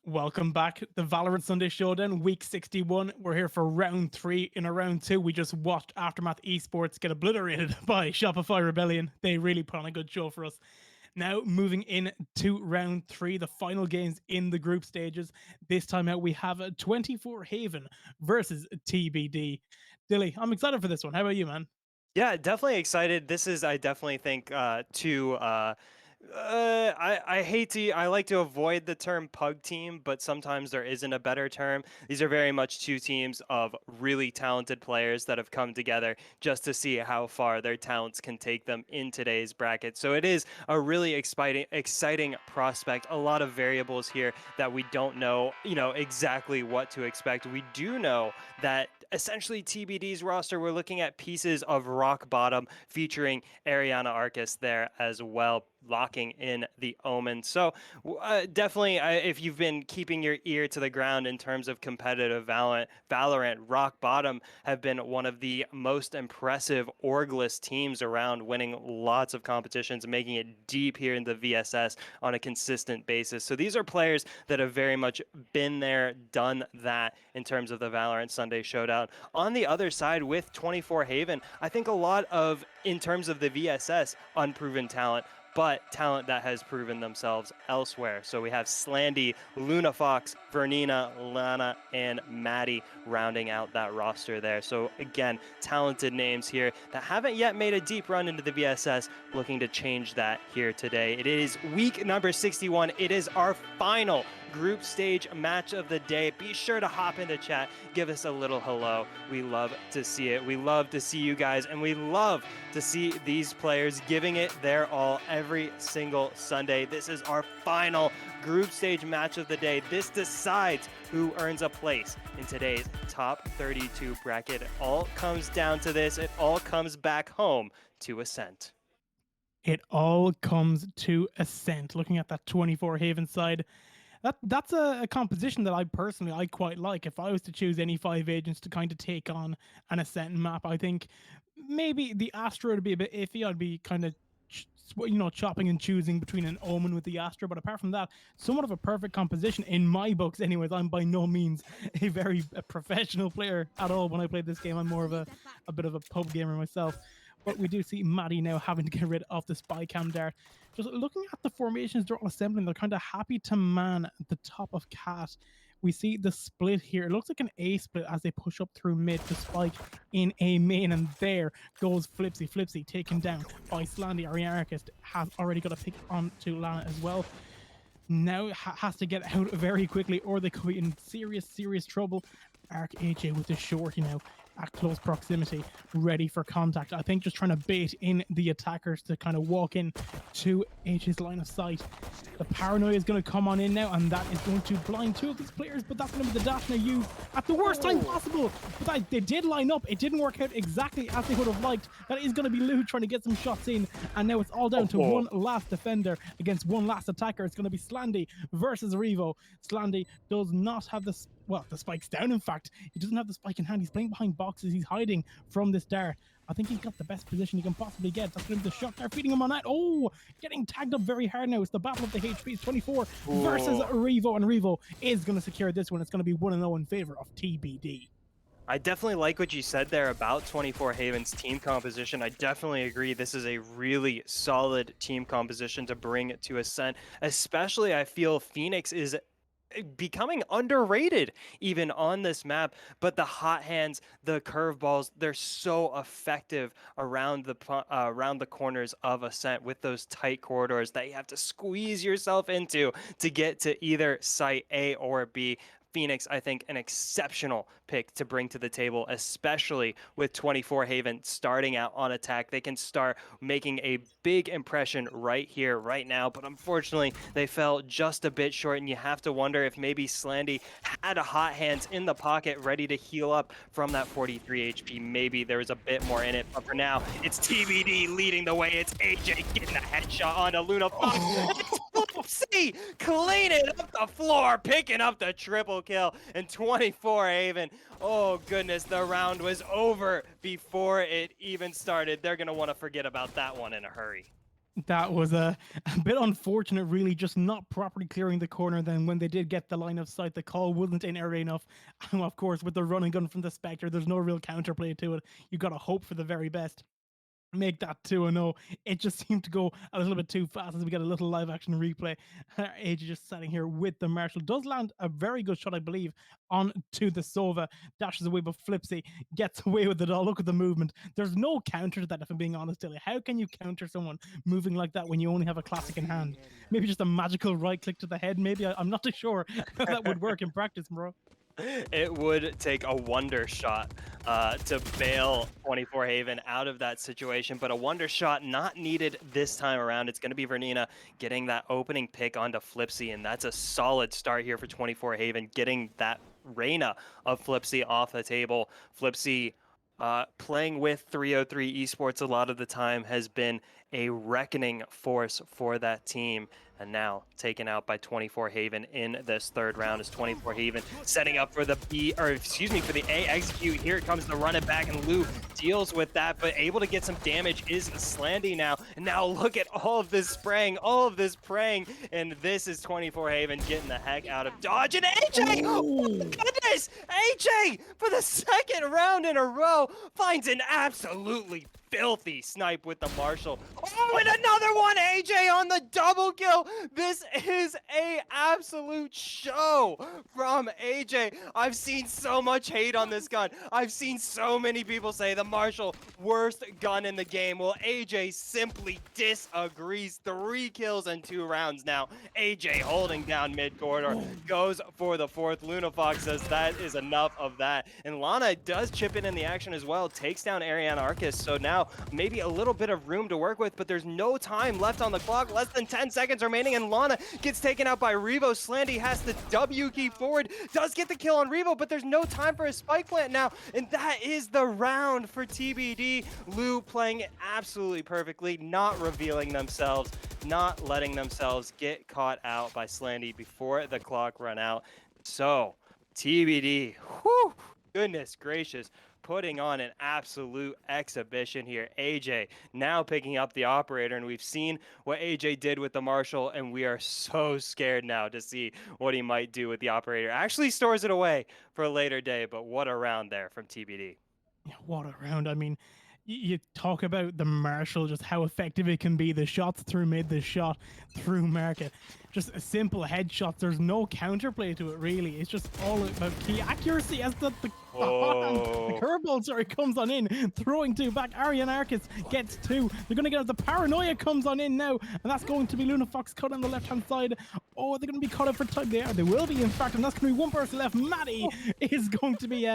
Welcome back. The Valorant Sunday Showdown, week 61. We're here for round 3. In a round 2, we just watched Aftermath Esports get obliterated by Shopify Rebellion. They really put on a good show for us. Now, moving in to round 3, the final games in the group stages. This time out, we have a 24 Haven versus TBD. Dilly, I'm excited for this one. How about you, man? Yeah, definitely excited. This is, I definitely think, I hate to, I like to avoid the term pug team, but sometimes there isn't a better term. These are very much two teams of really talented players that have come together just to see how far their talents can take them in today's bracket. So it is a really exciting prospect. A lot of variables here that we don't know, exactly what to expect. We do know that essentially TBD's roster, we're looking at pieces of rock bottom featuring Ariana Arcus there as well, locking in the Omen. So definitely, if you've been keeping your ear to the ground in terms of competitive Valorant, rock bottom have been one of the most impressive orgless teams around, winning lots of competitions, making it deep here in the VSS on a consistent basis. So these are players that have very much been there, done that in terms of the Valorant Sunday Showdown. On the other side with 24 Haven, I think a lot of, in terms of the VSS, unproven talent, but talent that has proven themselves elsewhere. So we have Slandy, Luna Fox, Vernina, Lana, and Maddie rounding out that roster there. So again, talented names here that haven't yet made a deep run into the VSS, looking to change that here today. It is week number 61. It is our final group stage match of the day. Be sure to hop into chat, give us a little hello. We love to see it. We love to see you guys, and we love to see these players giving it their all every single Sunday. This is our final group stage match of the day. This decides who earns a place in today's top 32 bracket. It all comes down to this. It all comes back home to Ascent. It all comes to Ascent. Looking at that 24 Haven side, that's a composition that I quite like. If I was to choose any 5 agents to kind of take on an Ascent map, I think maybe the Astra would be a bit iffy. I'd be kind of chopping and choosing between an Omen with the Astra, but apart from that, somewhat of a perfect composition in my books. Anyways, I'm by no means a professional player at all. When I played this game, I'm more of a bit of a pub gamer myself. But we do see Maddie now having to get rid of the spy cam dart. Just looking at the formations they're all assembling, they're kind of happy to man at the top of Cat. We see the split here. It looks like an A split as they push up through mid to spike in A main, and there goes Flipsy. Flipsy taken down by Slandy. Ariarchist has already got a pick on to Lana as well. Now has to get out very quickly, or they could be in serious trouble. Arc AJ with the shorty now at close proximity, ready for contact. I think just trying to bait in the attackers to kind of walk in to AJ's line of sight. The paranoia is going to come on in now, and that is going to blind two of these players, but that's going to be the Daphne used at the worst time possible. But they did line up. It didn't work out exactly as they would have liked. That is going to be Lou trying to get some shots in, and now it's all down to one last defender against one last attacker. It's going to be Slandy versus Revo. Slandy does not have the spike's down. In fact, he doesn't have the spike in hand. He's playing behind boxes. He's hiding from this dart. I think he's got the best position he can possibly get. That's going to be the shot. They're feeding him on that. Oh, getting tagged up very hard now. It's the battle of the HPs. 24 versus Revo, and Revo is going to secure this one. It's going to be 1-0 in favor of TBD. I definitely like what you said there about 24 Haven's team composition. I definitely agree. This is a really solid team composition to bring to Ascent. Especially, I feel Phoenix is becoming underrated even on this map, but the hot hands, the curveballs, they're so effective around the corners of Ascent with those tight corridors that you have to squeeze yourself into to get to either site A or B. Phoenix, I think, an exceptional pick to bring to the table, especially with 24 Haven starting out on attack. They can start making a big impression right here, right now, but unfortunately, they fell just a bit short, and you have to wonder if maybe Slandy had a hot hands in the pocket ready to heal up from that 43 HP. Maybe there was a bit more in it, but for now, it's TBD leading the way. It's AJ getting a headshot onto Luna Fox. Flipsy cleaning up the floor, picking up the triple kill, and 24 Haven. Oh goodness, the round was over before it even started. They're gonna want to forget about that one in a hurry. That was a bit unfortunate, really, just not properly clearing the corner. Then, when they did get the line of sight, the call wasn't in early enough. And of course, with the running gun from the Spectre, there's no real counterplay to it. You got to hope for the very best. Make that 2-0. It just seemed to go a little bit too fast as we get a little live action replay. AJ just sitting here with the Marshall. Does land a very good shot, I believe, on to the Sova. Dashes away, but Flipsy gets away with it all. Look at the movement. There's no counter to that, if I'm being honest, Dilly. How can you counter someone moving like that when you only have a classic in hand? Maybe just a magical right click to the head. Maybe I'm not too sure how that would work in practice, bro. It would take a wonder shot to bail 24 Haven out of that situation, but a wonder shot not needed this time around. It's going to be Vernina getting that opening pick onto Flipsy, and that's a solid start here for 24 Haven, getting that Reyna of Flipsy off the table. Flipsy playing with 303 Esports a lot of the time has been a reckoning force for that team, and now taken out by 24 Haven in this third round is 24 Haven setting up for the B, or excuse me, for the A execute. Here it comes to run it back, and Lou deals with that, but able to get some damage is Slandy now. And now look at all of this spraying, all of this praying, and this is 24 Haven getting the heck out of dodge. And AJ, oh my goodness, AJ for the second round in a row finds an absolutely filthy snipe with the Marshall. Oh, and another one, AJ on the double kill. This is a absolute show from AJ. I've seen so much hate on this gun. I've seen so many people say the Marshall, worst gun in the game. Well, AJ simply disagrees. 3 kills in 2 rounds now. AJ holding down mid corridor, goes for the 4th. Lunafox says that is enough of that. And Lana does chip in the action as well, takes down Ariana Arcus. So now maybe a little bit of room to work with, but there's no time left on the clock. Less than 10 seconds remaining, and Lana gets taken out by Revo. Slandy has the W key forward, does get the kill on Revo, but there's no time for a spike plant now, and that is the round for TBD. Lou playing it absolutely perfectly, not revealing themselves, not letting themselves get caught out by Slandy before the clock run out. So, TBD, whew, goodness gracious, putting on an absolute exhibition here. AJ now picking up the operator, and we've seen what AJ did with the Marshall, and we are so scared now to see what he might do with the operator. Actually stores it away for a later day, but what a round there from TBD. Yeah, what a round. I mean, you talk about the Marshall, just how effective it can be. The shots through mid, the shot through market. Just a simple headshots. There's no counterplay to it, really. It's just all about key accuracy as the curveball, sorry, comes on in. Throwing 2 back. Arian Arcus gets 2. They're going to get the paranoia comes on in now. And that's going to be Luna Fox cut on the left-hand side. Oh, they're going to be caught up for time there. They will be, in fact. And that's going to be one person left. Maddie is going to be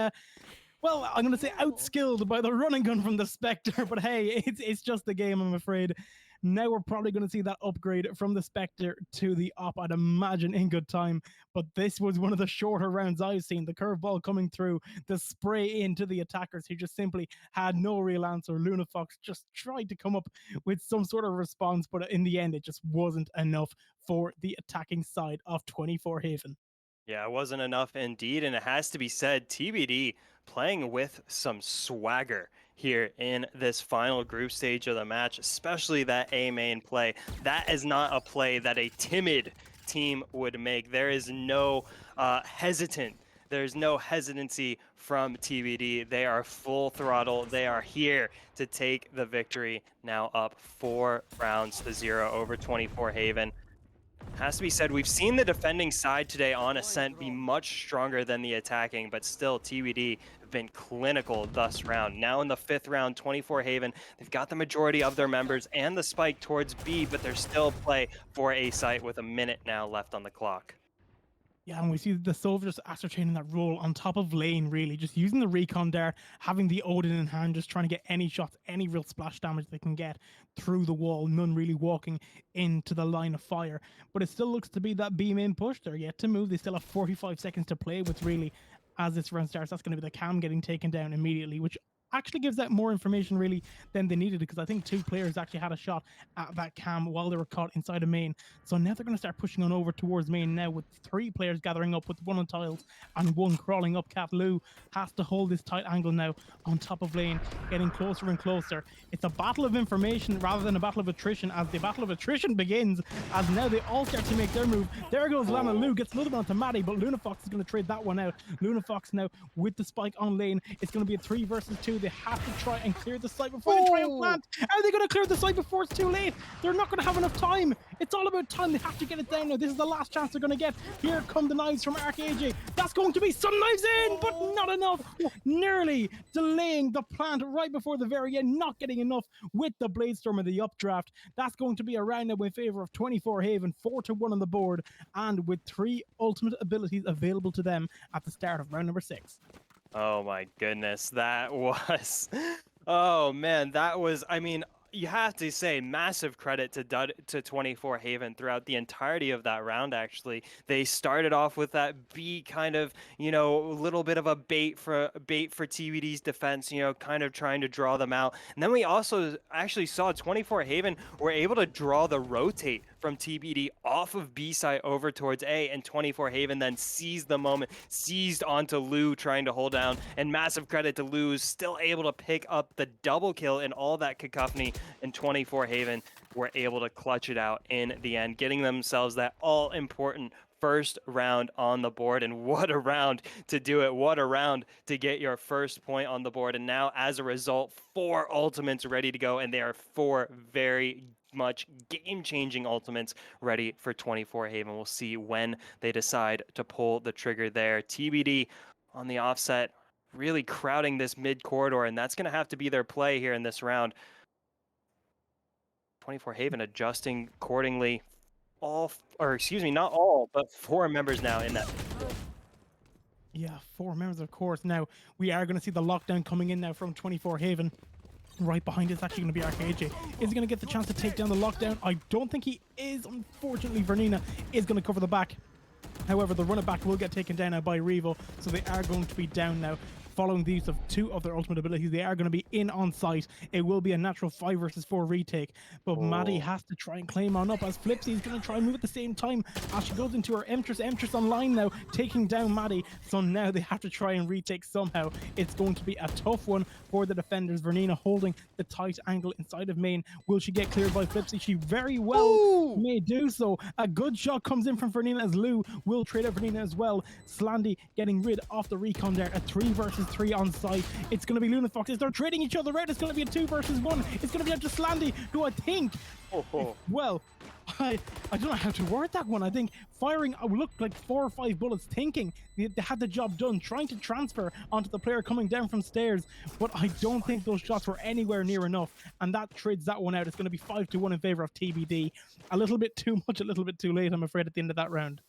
well, I'm going to say outskilled by the running gun from the Spectre, but hey, it's just a game, I'm afraid. Now we're probably going to see that upgrade from the Spectre to the Op, I'd imagine, in good time. But this was one of the shorter rounds I've seen. The curveball coming through, the spray into the attackers who just simply had no real answer. Luna Fox just tried to come up with some sort of response, but in the end, it just wasn't enough for the attacking side of 24 Haven. Yeah, it wasn't enough indeed, and it has to be said, TBD playing with some swagger here in this final group stage of the match, especially that A main play. That is not a play that a timid team would make. There is no there's no hesitancy from TBD. They are full throttle. They are here to take the victory, now up 4 rounds to 0 over 24 Haven. Has to be said, we've seen the defending side today on Ascent be much stronger than the attacking, but still TBD have been clinical thus round. Now in the 5th round, 24 Haven, they've got the majority of their members and the spike towards B, but there's still play for A site with a minute now left on the clock. Yeah, and we see the Sova just ascertaining that role on top of lane, really. Just using the recon there, having the Odin in hand, just trying to get any shots, any real splash damage they can get through the wall. None really walking into the line of fire. But it still looks to be that beam in push. They're yet to move. They still have 45 seconds to play with, really, as this round starts. That's going to be the Cam getting taken down immediately, which actually gives out more information really than they needed, because I think two players actually had a shot at that cam while they were caught inside of main. So now they're going to start pushing on over towards main now, with three players gathering up, with one on tiles and one crawling up. Cat Lou has to hold this tight angle now on top of lane, getting closer and closer. It's a battle of information rather than a battle of attrition, as the battle of attrition begins, as now they all start to make their move. There goes Lana. Lou gets another one to Maddie, but Luna Fox is going to trade that one out. Luna Fox now with the spike on lane. It's going to be a 3 versus 2. They have to try and clear the site before they try and plant. Are they going to clear the site before it's too late? They're not going to have enough time. It's all about time. They have to get it down now. This is the last chance they're going to get. Here come the knives from ArcAJ. That's going to be some knives in, but not enough. Nearly delaying the plant right before the very end, not getting enough with the Bladestorm and the updraft. That's going to be a round now in favor of 24 Haven, 4-1 on the board, and with 3 ultimate abilities available to them at the start of round number 6. Oh my goodness, that was, oh man, that was, I mean, you have to say massive credit to 24 Haven throughout the entirety of that round. Actually, they started off with that B kind of, you know, a little bit of a bait for TBD's defense, you know, kind of trying to draw them out. And then we also actually saw 24 Haven were able to draw the rotate from TBD off of B side over towards A, and 24 Haven then seized the moment, seized onto Lou trying to hold down, and massive credit to Lou, still able to pick up the double kill in all that cacophony, and 24 Haven were able to clutch it out in the end, getting themselves that all-important first round on the board. And what a round to do it. What a round to get your first point on the board. And now, as a result, 4 ultimates ready to go, and they are 4 very much game-changing ultimates ready for 24 Haven. We'll see when they decide to pull the trigger there. TBD on the offset, really crowding this mid corridor, and that's going to have to be their play here in this round. 24 Haven adjusting accordingly. All, or excuse me, not all, but 4 members now in that. Yeah, 4 members, of course. Now, we are going to see the lockdown coming in now from 24 Haven. Right behind it's actually going to be ArcAJ. Is he going to get the chance to take down the lockdown? I don't think he is. Unfortunately, Vernina is going to cover the back. However, the runner back will get taken down now by Revo, so they are going to be down now. Following the use of 2 of their ultimate abilities, they are going to be in on site. It will be a natural 5 versus 4 retake, but Maddie has to try and claim on up, as Flipsy is going to try and move at the same time as she goes into her Empress online now, taking down Maddie. So now they have to try and retake somehow. It's going to be a tough one for the defenders. Vernina holding the tight angle inside of main. Will she get cleared by Flipsy? She very well may do so. A good shot comes in from Vernina, as Lou will trade out Vernina as well. Slandy getting rid of the recon there. A 3 versus 3 on site. It's going to be Luna Foxes. They're trading each other out. It's going to be a 2 versus 1. It's going to be up to Slandy, who I think, well, I don't know how to word that one. I think firing looked like 4 or 5 bullets, thinking they had the job done, trying to transfer onto the player coming down from stairs, but I don't think those shots were anywhere near enough, and that trades that one out. It's going to be 5-1 in favor of TBD. A little bit too much, a little bit too late, I'm afraid, at the end of that round.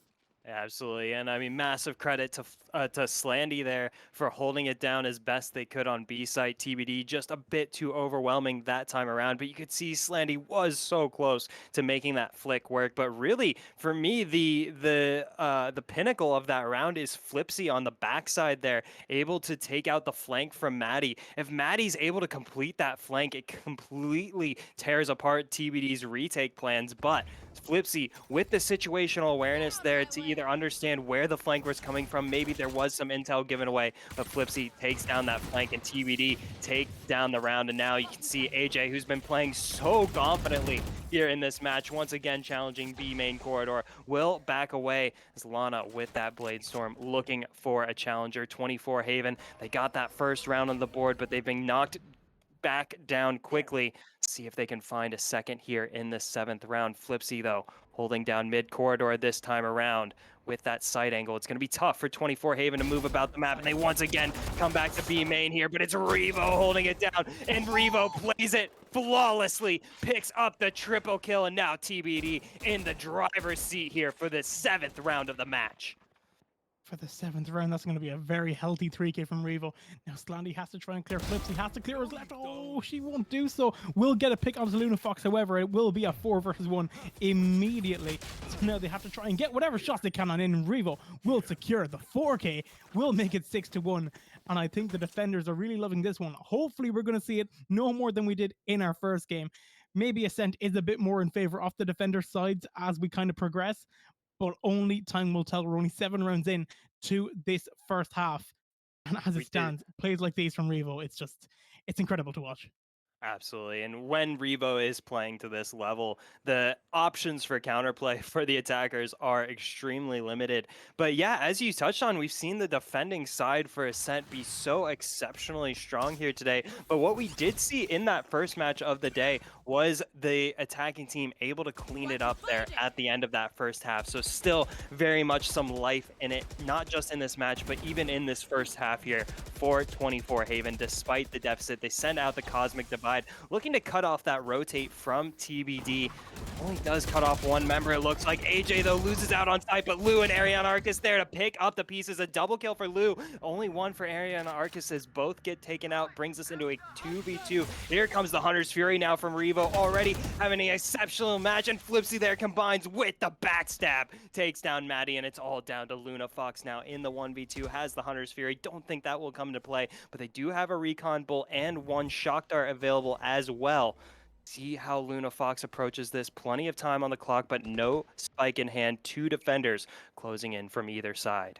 Absolutely, and I mean, massive credit to Slandy there for holding it down as best they could on B site. TBD just a bit too overwhelming that time around, but you could see Slandy was so close to making that flick work. But really, for me, the pinnacle of that round is Flipsy on the backside there, able to take out the flank from Maddie. If Maddie's able to complete that flank, it completely tears apart TBD's retake plans. But Flipsy, with the situational awareness there to either understand where the flank was coming from, maybe there was some intel given away, but Flipsy takes down that flank, and TBD takes down the round. And now you can see AJ, who's been playing so confidently here in this match, once again challenging B main corridor, will back away as Lana with that Bladestorm looking for a challenger. 24 Haven, they got that first round on the board, but they've been knocked back down quickly. See if they can find a second here in the 7th round. Flipsy, though, holding down mid corridor this time around with that side angle. It's going to be tough for 24 Haven to move about the map, and they once again come back to B main here, but it's Revo holding it down, and Revo plays it flawlessly, picks up the triple kill, and now TBD in the driver's seat here for the 7th round of the match. for the 7th round. That's going to be a very healthy 3k from Revo. Now Slandy has to try and clear flips. He has to clear his left. Oh, she won't do so. Will get a pick onto Luna Fox. However, it will be a 4 versus 1 immediately. So now they have to try and get whatever shots they can on in. Revo will secure the 4k, will make it 6-1. And I think the defenders are really loving this one. Hopefully, we're going to see it no more than we did in our first game. Maybe Ascent is a bit more in favor of the defender sides as we kind of progress, but only time will tell. We're only 7 rounds in to this first half. And as it We did. stands, plays like these from Revo, it's incredible to watch. Absolutely. And when Revo is playing to this level, the options for counterplay for the attackers are extremely limited. But yeah, as you touched on, we've seen the defending side for Ascent be so exceptionally strong here today. But what we did see in that first match of the day was the attacking team able to clean it up there at the end of that first half. So still very much some life in it, not just in this match, but even in this first half here for 24 Haven. Despite the deficit, they send out the Cosmic Divide, looking to cut off that rotate from TBD. Only does cut off one member, it looks like. AJ, though, loses out on site, but Lou and Ariana Arcus there to pick up the pieces. A double kill for Lou. Only one for Ariana Arcus as both get taken out. Brings us into a 2v2. Here comes the Hunter's Fury now from Revo, already having an exceptional match, and Flipsy there combines with the backstab. Takes down Maddie, and it's all down to Luna Fox now in the 1v2. Has the Hunter's Fury. Don't think that will come into play, but they do have a Recon Bull and one Shock Dart available as well. See how Luna Fox approaches this. Plenty of time on the clock, but no spike in hand. 2 defenders closing in from either side.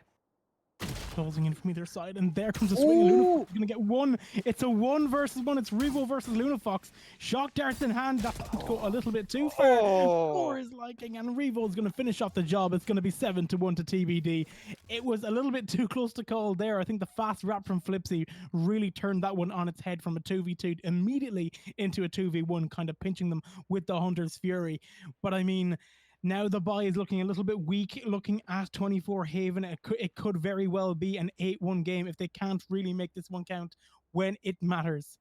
Closing in from either side, and there comes a swing. And Luna Fox is going to get one. It's a 1 versus 1. It's Revo versus Luna Fox. Shock darts in hand. That's going to go a little bit too far for his liking, and Revo is going to finish off the job. It's going to be 7-1 to TBD. It was a little bit too close to call there. I think the fast wrap from Flipsy really turned that one on its head from a 2v2 immediately into a 2v1, kind of pinching them with the Hunter's Fury. But I mean, now the buy is looking a little bit weak, looking at 24 Haven. It could very well be an 8-1 game if they can't really make this one count when it matters.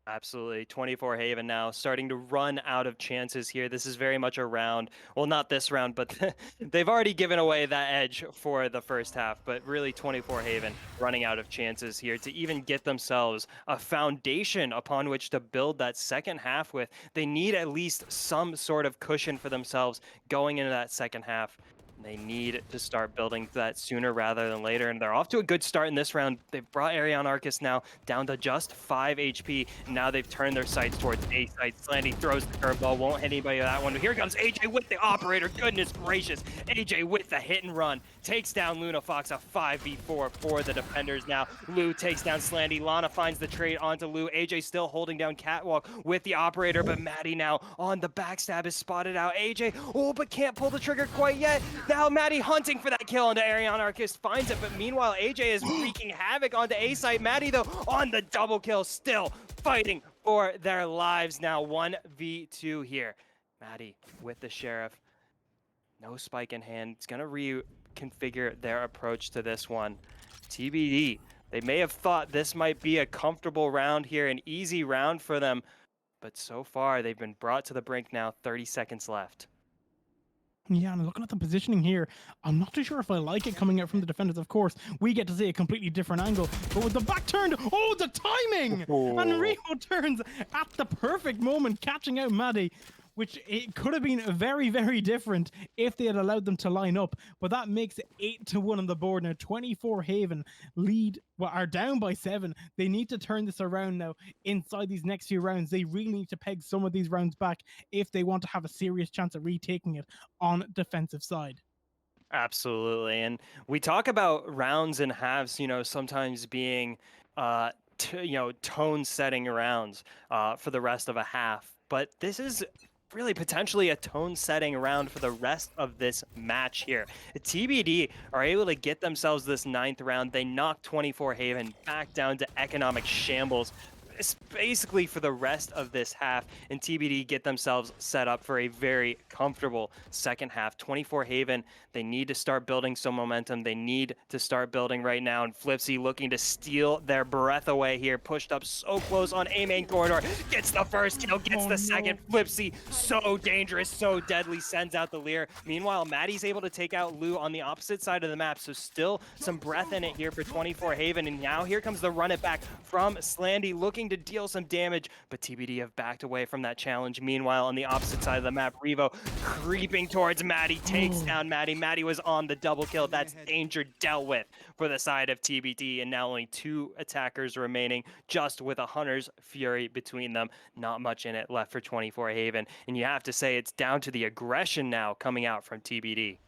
Absolutely. 24 Haven now starting to run out of chances here. This is very much a round. Well, not this round, but they've already given away that edge for the first half. But really, 24 Haven running out of chances here to even get themselves a foundation upon which to build that second half with. They need at least some sort of cushion for themselves going into that second half. They need to start building that sooner rather than later, and they're off to a good start in this round. They've brought Ariana Arcus now down to just 5 HP. Now they've turned their sights towards A site. Slandy throws the curveball, won't hit anybody with that one. But here comes AJ with the operator. Goodness gracious. AJ with the hit and run. Takes down Luna Fox, a 5v4 for the defenders now. Lou takes down Slandy. Lana finds the trade onto Lou. AJ still holding down Catwalk with the operator, but Maddie now on the backstab is spotted out. AJ, but can't pull the trigger quite yet. Now Maddie hunting for that kill onto Ariana Arcus, finds it, but meanwhile AJ is wreaking havoc onto A site. Maddie though on the double kill, still fighting for their lives now. 1v2 here. Maddie with the Sheriff. No spike in hand. It's gonna reconfigure their approach to this one. TBD. They may have thought this might be a comfortable round here, an easy round for them, but so far they've been brought to the brink now. 30 seconds left. Yeah, and looking at the positioning here, I'm not too sure if I like it coming out from the defenders. Of course, we get to see a completely different angle, but with the back turned, the timing! And Revo turns at the perfect moment, catching out Maddie, which it could have been very, very different if they had allowed them to line up. But that makes it 8-1 on the board now. 24 Haven are down by 7. They need to turn this around now inside these next few rounds. They really need to peg some of these rounds back if they want to have a serious chance at retaking it on defensive side. Absolutely. And we talk about rounds and halves, sometimes being, tone setting rounds for the rest of a half. But this is really potentially a tone-setting round for the rest of this match here. TBD are able to get themselves this 9th round. They knock 24 Haven back down to economic shambles. basically for the rest of this half, and TBD get themselves set up for a very comfortable second half. 24 Haven, they need to start building some momentum. They need to start building right now, and Flipsy looking to steal their breath away here, pushed up so close on A main corridor, gets the first kill, gets the second. Flipsy, so dangerous, so deadly, sends out the Leer. Meanwhile, Maddie's able to take out Lou on the opposite side of the map, so still some breath in it here for 24 Haven, and now here comes the run it back from Slandy, looking to deal some damage, but TBD have backed away from that challenge. Meanwhile, on the opposite side of the map, Revo creeping towards Maddie, takes down Maddie. Maddie was on the double kill. That's danger dealt with for the side of TBD, and now only 2 attackers remaining, just with a Hunter's Fury between them. Not much in it left for 24 Haven, and you have to say it's down to the aggression now coming out from TBD.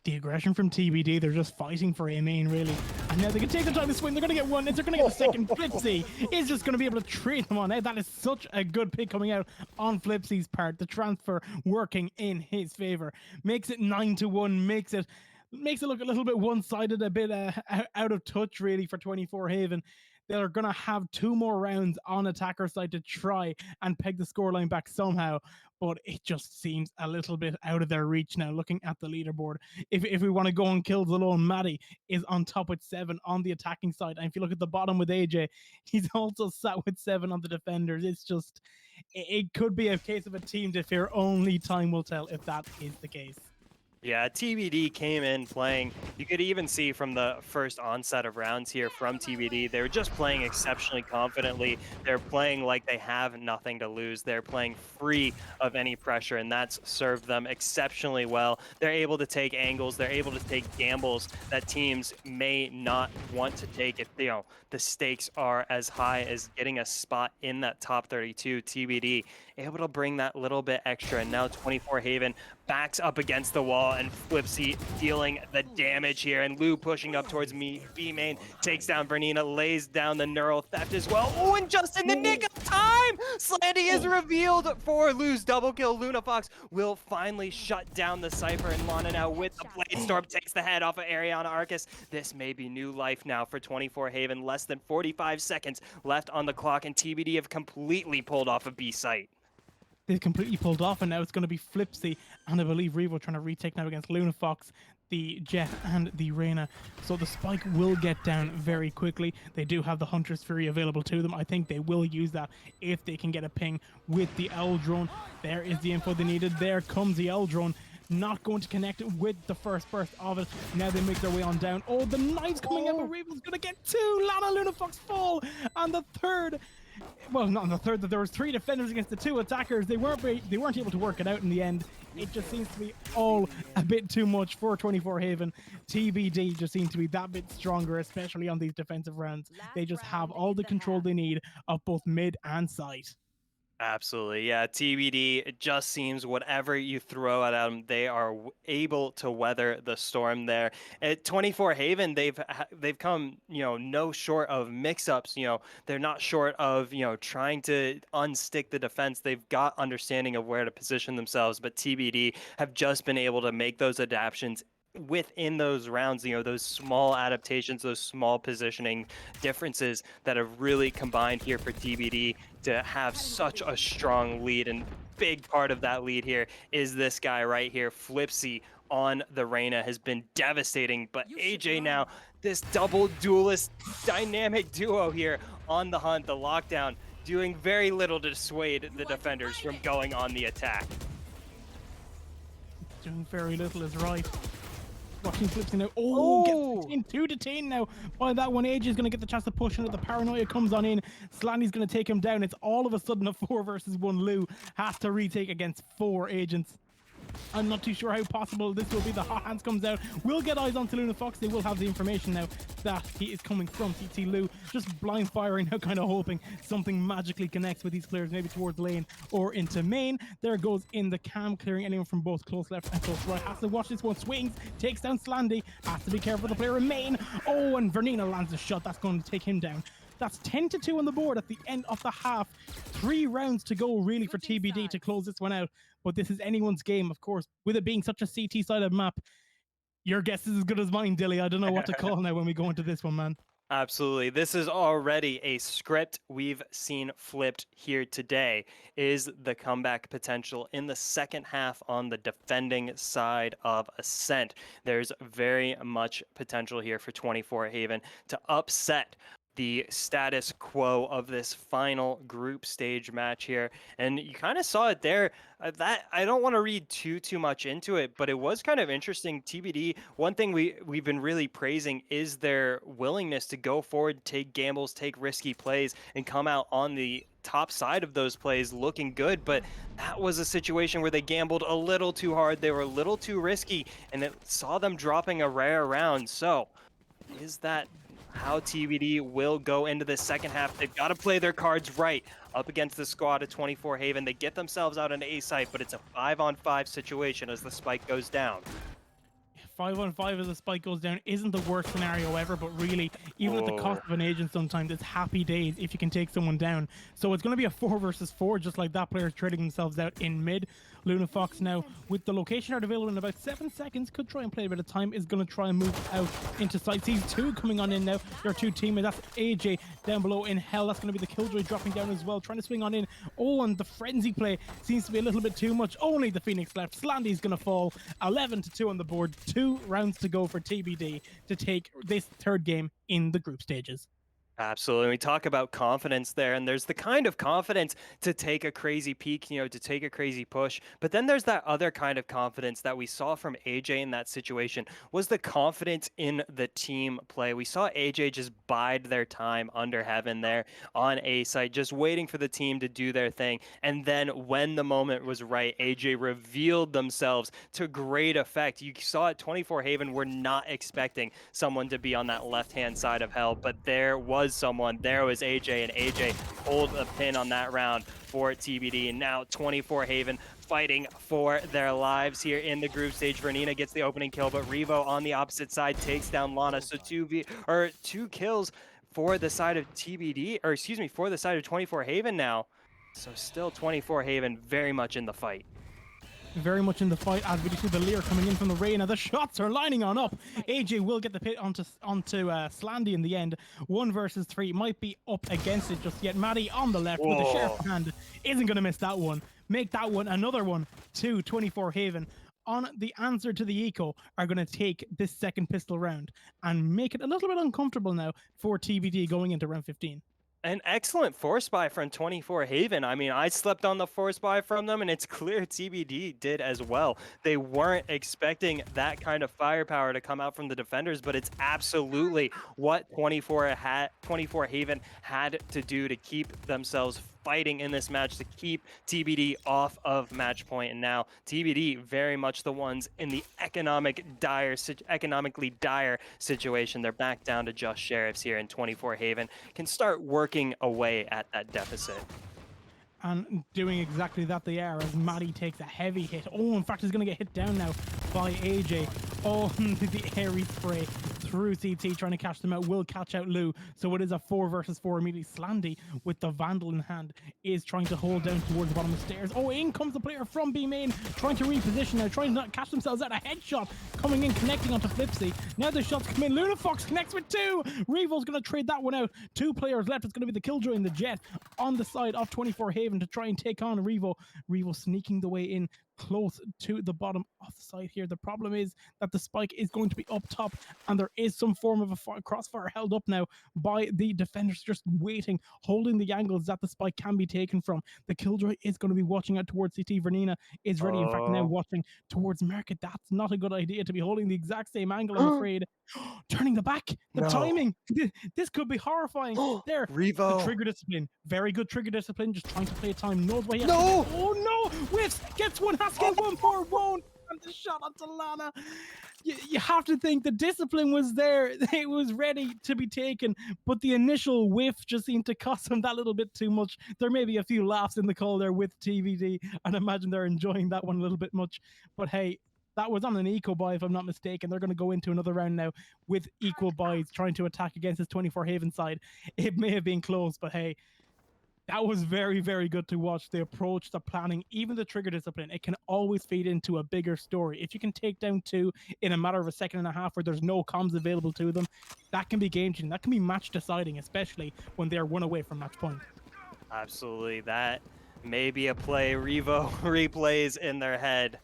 The aggression from TBD, they're just fighting for A main, really. And now they can take the time to swing. They're going to get one. They're going to get the second. Flipsy is just going to be able to trade them on. That is such a good pick coming out on Flipsy's part. The transfer working in his favor. Makes it 9-1. Makes it look a little bit one-sided, a bit out of touch, really, for 24 Haven. They're going to have 2 more rounds on attacker side to try and peg the scoreline back somehow, but it just seems a little bit out of their reach now, looking at the leaderboard. If we want to go on kills alone, Maddie is on top with 7 on the attacking side. And if you look at the bottom with AJ, he's also sat with 7 on the defenders. It's just, it could be a case of a team to fear. Only time will tell if that is the case. Yeah, TBD came in playing. You could even see from the first onset of rounds here from TBD, they were just playing exceptionally confidently. They're playing like they have nothing to lose. They're playing free of any pressure, and that's served them exceptionally well. They're able to take angles. They're able to take gambles that teams may not want to take if, you know, the stakes are as high as getting a spot in that top 32. TBD able to bring that little bit extra, and now 24 Haven backs up against the wall, and Flipsy dealing the damage here, and Lou pushing up towards me. B main takes down Bernina, lays down the neural theft as well. Oh, and just in the nick of time, Slandy is revealed for Lou's double kill. Luna Fox will finally shut down the Cypher, and Lana now with the Blade Storm takes the head off of Ariana Arcus. This may be new life now for 24 Haven. Less than 45 seconds left on the clock, and TBD have completely pulled off a B site. They completely pulled off, and now it's going to be Flipsy and I believe Revo trying to retake now against Luna Fox, the Jet, and the Reyna. So the spike will get down very quickly. They do have the Hunter's Fury available to them. I think they will use that if they can get a ping with the Owl Drone. There is the info they needed. There comes the Owl Drone. Not going to connect with the first burst of it. Now they make their way on down. Oh, the knife's coming out, but Revo's going to get 2. Lana, Luna Fox fall. And the third, well, not on the third, that there was 3 defenders against the 2 attackers. They weren't able to work it out in the end. It just seems to be all a bit too much for 24 Haven. TBD just seems to be that bit stronger, especially on these defensive rounds. They just have all the control they need of both mid and side. Absolutely, yeah. TBD, it just seems whatever you throw at them, they are able to weather the storm there. At 24 Haven, they've come, you know, no short of mix-ups. You know, they're not short of, you know, trying to unstick the defense. They've got understanding of where to position themselves, but TBD have just been able to make those adaptations within those rounds, you know, those small adaptations, those small positioning differences that have really combined here for TBD to have such a strong lead. And big part of that lead here is this guy right here, Flipsy on the Reyna, has been devastating. But AJ now, this double duelist dynamic duo here on the hunt, the lockdown, doing very little to dissuade the defenders from going on the attack. Doing very little is right. Watching Flipsy now. Oh, gets 2 to 10 now. By that one, AJ is going to get the chance to push into the paranoia comes on in. Slandy's going to take him down. It's all of a sudden a 4 versus 1. Lou has to retake against 4 agents. I'm not too sure how possible this will be. The hot hands comes out. We'll get eyes onto Luna Fox. They will have the information now that he is coming from TT Lou. Just blind firing now, kind of hoping something magically connects with these players, maybe towards lane or into main. There goes in the cam, clearing anyone from both close left and close right. Has to watch this one. Swings, takes down Slandy. Has to be careful of the player in main. Oh, and Vernina lands a shot. That's going to take him down. That's 10-2 on the board at the end of the half. 3 rounds to go, really, for TBD to close this one out. But this is anyone's game, of course. With it being such a CT-sided map, your guess is as good as mine, Dilly. I don't know what to call now when we go into this one, man. Absolutely. This is already a script we've seen flipped here today. Is the comeback potential in the second half on the defending side of Ascent? There's very much potential here for 24 Haven to upset the status quo of this final group stage match here. And you kind of saw it there. That I don't want to read too much into it, but it was kind of interesting. TBD. One thing we've been really praising is their willingness to go forward, take gambles, take risky plays, and come out on the top side of those plays looking good. But that was a situation where they gambled a little too hard. They were a little too risky, and it saw them dropping a rare round. So is that how TBD will go into the second half? They've got to play their cards right up against the squad of 24 Haven. They get themselves out an A site, but it's a 5-on-5 situation as the spike goes down. 5-on-5 as the spike goes down isn't the worst scenario ever, but really, even at the cost of an agent, sometimes it's happy days if you can take someone down. So it's going to be a 4 versus 4, just like that. Players trading themselves out in mid. Lunafox now, with the location art available in about 7 seconds, could try and play a bit of time, is going to try and move out into site. Sees 2 coming on in now. There are 2 teammates. That's AJ down below in hell. That's going to be the Killjoy dropping down as well, trying to swing on in. Oh, and the frenzy play seems to be a little bit too much. Only the Phoenix left. Slandy's going to fall. 11-2 on the board. 2 rounds to go for TBD to take this third game in the group stages. Absolutely. We talk about confidence there, and there's the kind of confidence to take a crazy peak, to take a crazy push. But then there's that other kind of confidence that we saw from AJ in that situation was the confidence in the team play. We saw AJ just bide their time under heaven there on A site, just waiting for the team to do their thing. And then when the moment was right, AJ revealed themselves to great effect. You saw at 24 Haven, we're not expecting someone to be on that left-hand side of hell, but there was someone. There was AJ, and AJ pulled a pin on that round for TBD. And now 24 Haven fighting for their lives here in the group stage. Vernina gets the opening kill, but Revo on the opposite side takes down Lana. So 2 kills for the side of TBD, or excuse me, for the side of 24 Haven now. So still 24 Haven very much in the fight. Very much in the fight as we see the Lear coming in from the rain. Now the shots are lining on up. AJ will get the pit onto Slandy in the end. 1 versus 3 might be up against it just yet. Maddie on the left with the sheriff hand isn't going to miss that one. Make that one another one to 24 Haven. On the answer to the eco are going to take this second pistol round and make it a little bit uncomfortable now for TBD going into round 15. An excellent force buy from 24 Haven. I mean, I slept on the force buy from them, and it's clear TBD did as well. They weren't expecting that kind of firepower to come out from the defenders, but it's absolutely what 24 Haven had to do to keep themselves fighting in this match, to keep TBD off of match point. And now TBD very much the ones in the economically dire situation. They're back down to just sheriffs here, and 24 Haven can start working away at that deficit. And doing exactly that they are, as Maddie takes a heavy hit. Oh, in fact, he's going to get hit down now by AJ. Oh, the airy spray through CT, trying to catch them out, will catch out Lou. So it is a 4 versus 4 immediately. Slandy, with the Vandal in hand, is trying to hold down towards the bottom of the stairs. Oh, in comes the player from B main, trying to reposition now, trying to not catch themselves out. A headshot coming in, connecting onto Flipsy. Now the shots come in. Lunafox connects with 2. Revo's going to trade that one out. 2 players left. It's going to be the Killjoy and the Jet on the side of 24 Haven to try and take on Revo. Revo sneaking the way in close to the bottom of the side here. The problem is that the spike is going to be up top, and there is some form of a crossfire held up now by the defenders, just waiting, holding the angles that the spike can be taken from. The Killjoy is going to be watching out towards CT. Vernina is ready, in fact, now watching towards Market. That's not a good idea to be holding the exact same angle, I'm afraid. Turning the back, the timing. This could be horrifying. There, Revo. the trigger discipline. Very good trigger discipline, just trying to play time. Knows what he has to do. Oh no! Whiffs! Gets one, has to get one more, won't! And the shot onto Lana. You have to think the discipline was there. It was ready to be taken, but the initial whiff just seemed to cost him that little bit too much. There may be a few laughs in the call there with TBD, and I imagine they're enjoying that one a little bit much. But hey, that was on an eco buy, if I'm not mistaken. They're going to go into another round now with equal buys, trying to attack against this 24 Haven side. It may have been close, but hey, That was very, very good to watch. The approach, the planning, even the trigger discipline, it can always feed into a bigger story. If you can take down two in a matter of a second and a half where there's no comms available to them, that can be game changing. That can be match deciding, especially when they're one away from match point. Absolutely. That may be a play Revo replays in their head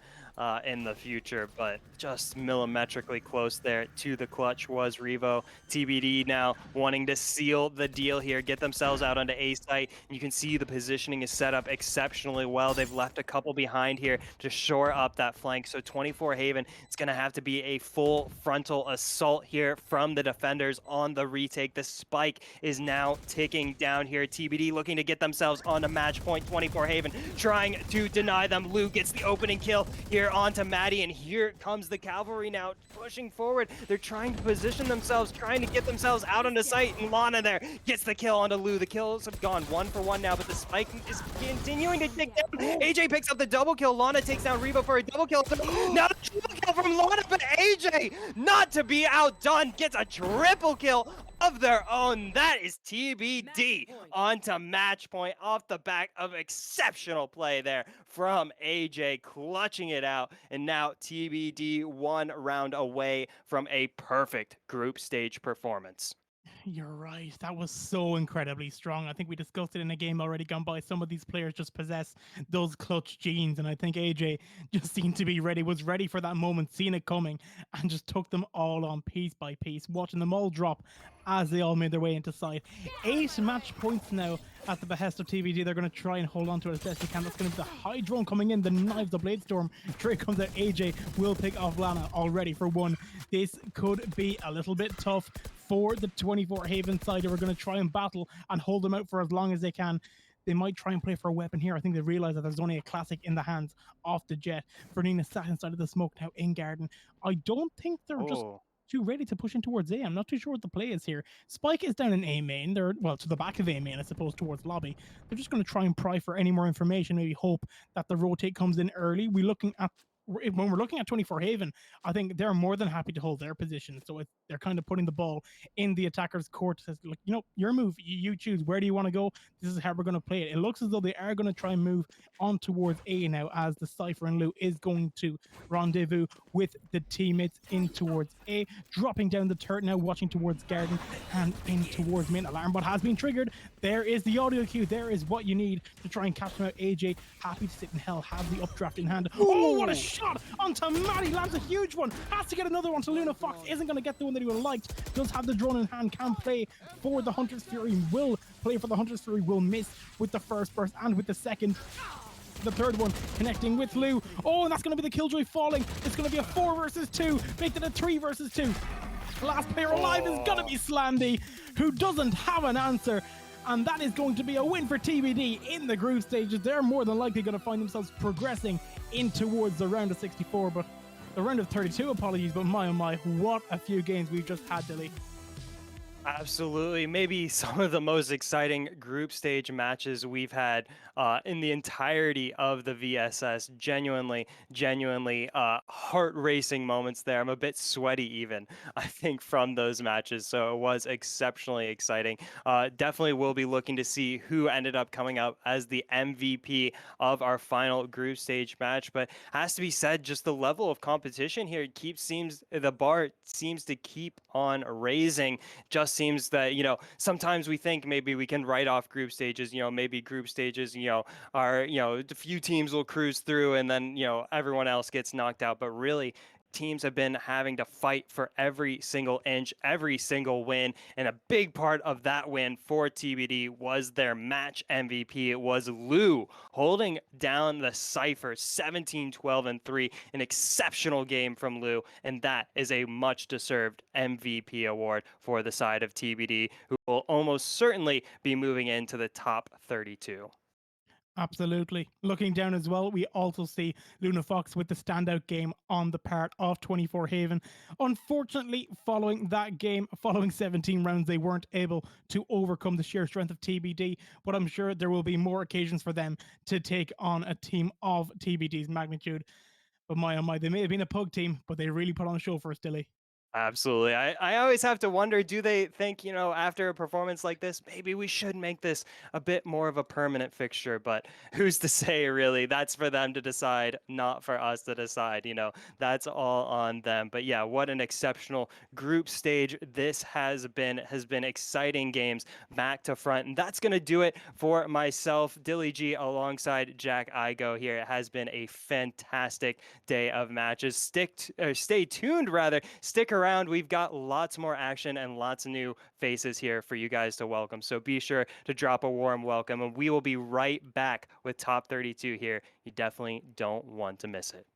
in the future, but just millimetrically close there to the clutch was Revo. TBD now wanting to seal the deal here, get themselves out onto A site. You can see the positioning is set up exceptionally well. They've left a couple behind here to shore up that flank. So 24 Haven, it's going to have to be a full frontal assault here from the defenders on the retake. The spike is now ticking down here. TBD looking to get themselves onto match point. 24 Haven trying to deny them. Lou gets the opening kill here onto Maddie, and here comes the cavalry now pushing forward. They're trying to position themselves, trying to get themselves out onto sight, and Lana there gets the kill onto Lou. The kills have gone 1-for-1 now, but the spike is continuing to tick down. AJ picks up the double kill. Lana takes down Revo for a double kill. Now the triple kill from Lana, but AJ, not to be outdone, gets a triple kill of their own. That is TBD onto match point off the back of exceptional play there from AJ, clutching it out. And now TBD 1 round away from a perfect group stage performance. You're right. That was so incredibly strong. I think we discussed it in a game already gone by. Some of these players just possess those clutch genes, and I think AJ just seemed to be ready, was ready for that moment, seen it coming, and just took them all on piece by piece, watching them all drop as they all made their way into sight. 8 match points now at the behest of TBD. They're going to try and hold on to it as best they can. That's going to be the high drone coming in, the knives, the blade storm. Trey comes out. AJ will pick off Lana already for one. This could be a little bit tough for the 24 Haven side, who are going to try and battle and hold them out for as long as they can. They might try and play for a weapon here. I think they realize that there's only a classic in the hands of the Jet. Fernina sat inside of the smoke now in Garden. I don't think they're just Oh. too ready to push in towards A. I'm not too sure what the play is here. Spike is down in A main. They're, well, to the back of A main, I suppose, towards lobby. They're just going to try and pry for any more information, maybe hope that the rotate comes in early. When we're looking at 24 Haven, I think they're more than happy to hold their position. So they're kind of putting the ball in the attacker's court. Says, look, your move. You choose. Where do you want to go? This is how we're going to play it. It looks as though they are going to try and move on towards A now, as the Cypher and Lou is going to rendezvous with the teammates in towards A, dropping down the turret now, watching towards Garden and in towards main. Alarm bot has been triggered. There is the audio cue. There is what you need to try and catch them out. AJ, happy to sit in hell, has the updraft in hand. Oh, what a shot onto Maddie, lands a huge one, has to get another one to Luna. Fox isn't going to get the one that he would have liked, does have the drone in hand, can play for the Hunter's Fury, will play for the Hunter's Fury, will miss with the first burst and with the second. The third one connecting with Lou. Oh, and that's going to be the Killjoy falling. It's going to be a 4 versus 2, make it a 3 versus 2. Last player alive is going to be Slandy, who doesn't have an answer. And that is going to be a win for TBD in the group stages. They're more than likely going to find themselves progressing in towards the round of 64, but the round of 32, apologies, but my oh my, what a few games we've just had, Dilly. Absolutely. Maybe some of the most exciting group stage matches we've had in the entirety of the VSS. Genuinely heart racing moments there. I'm a bit sweaty even, I think, from those matches. So it was exceptionally exciting. Definitely will be looking to see who ended up coming out as the MVP of our final group stage match. But has to be said, just the level of competition here the bar seems to keep on raising. Just seems that, sometimes we think maybe we can write off group stages, maybe group stages, are, a few teams will cruise through and then, everyone else gets knocked out. But really, teams have been having to fight for every single inch, every single win. And a big part of that win for TBD was their match MVP. It was Lou holding down the Cypher 17-12-3. An exceptional game from Lou. And that is a much deserved MVP award for the side of TBD, who will almost certainly be moving into the top 32. Absolutely. Looking down as well, we also see Luna Fox with the standout game on the part of 24 Haven. Unfortunately, following that game, following 17 rounds, they weren't able to overcome the sheer strength of TBD, but I'm sure there will be more occasions for them to take on a team of TBD's magnitude. But my oh my, they may have been a pug team, but they really put on a show for us, Dilly. Absolutely. I always have to wonder, do they think, after a performance like this, maybe we should make this a bit more of a permanent fixture? But who's to say, really? That's for them to decide, not for us to decide. That's all on them. But yeah, what an exceptional group stage this has been exciting games back to front. And that's going to do it for myself, Dilly G, alongside Jack Igo here. It has been a fantastic day of matches. Stay tuned, rather. Stick around. We've got lots more action and lots of new faces here for you guys to welcome. So be sure to drop a warm welcome, and we will be right back with Top 32 here. You definitely don't want to miss it.